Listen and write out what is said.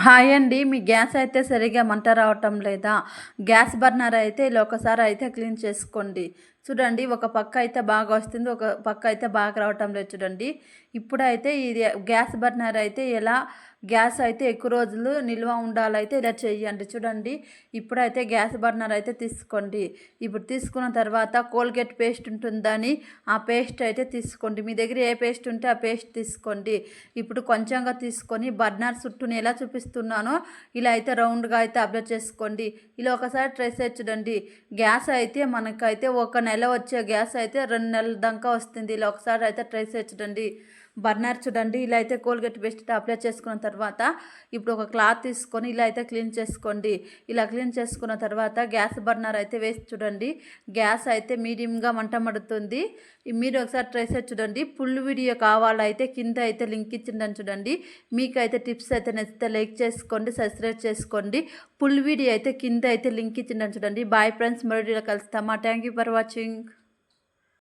Hi అండి. మీ gas అయితే సరిగ్గా మంట రావటం లేదా? గ్యాస్ బర్నర్ అయితే ఇలా ఒకసారి అయితే క్లీన్ చేసుకోండి. చూడండి, ఒక పక్క అయితే బాగా వస్తుంది, ఒక పక్క అయితే బాగా రావటం లేదు చూడండి. ఇప్పుడైతే ఇది గ్యాస్ బర్నర్ అయితే ఎలా గ్యాస్ అయితే ఎక్కువ రోజులు నిల్వ ఉండాలైతే ఇలా చేయండి. చూడండి, ఇప్పుడైతే గ్యాస్ బర్నర్ అయితే తీసుకోండి. ఇప్పుడు తీసుకున్న తర్వాత కోల్గేట్ పేస్ట్ ఉంటుందని ఆ పేస్ట్ అయితే తీసుకోండి. మీ దగ్గర ఏ పేస్ట్ ఉంటే ఆ పేస్ట్ తీసుకోండి. ఇప్పుడు కొంచెంగా తీసుకొని బర్నర్ చుట్టూని ఎలా చూపిస్తున్నానో ఇలా అయితే రౌండ్గా అయితే అప్లై చేసుకోండి. ఇలా ఒకసారి ట్రై చేసి చూడండి. గ్యాస్ అయితే మనకైతే ఒక నెల వచ్చే గ్యాస్ అయితే 2 నెలల దాకా వస్తుంది. ఇలా ఒకసారి అయితే ట్రై చేసి చూడండి. బర్నర్ చూడండి, ఇలా అయితే కోల్గేట్ పేస్ట్ అప్లై చేసుకున్న తర్వాత ఇప్పుడు ఒక క్లాత్ తీసుకొని ఇలా అయితే క్లీన్ చేసుకోండి. ఇలా క్లీన్ చేసుకున్న తర్వాత గ్యాస్ బర్నర్ అయితే వేసి చూడండి. గ్యాస్ అయితే మీడియంగా మంట మడుతుంది. మీరు ఒకసారి ట్రై చేసి చూడండి. ఫుల్ వీడియో కావాలైతే కింద అయితే లింక్ ఇచ్చిందని చూడండి. మీకైతే టిప్స్ అయితే నచ్చితే లైక్ చేసుకోండి, సబ్స్క్రైబ్ చేసుకోండి. ఫుల్ వీడియో అయితే కింద అయితే లింక్ ఇచ్చిందని చూడండి. బాయ్ ఫ్రెండ్స్, మరో వీడియోలో కలుస్తామా. Thank you for watching.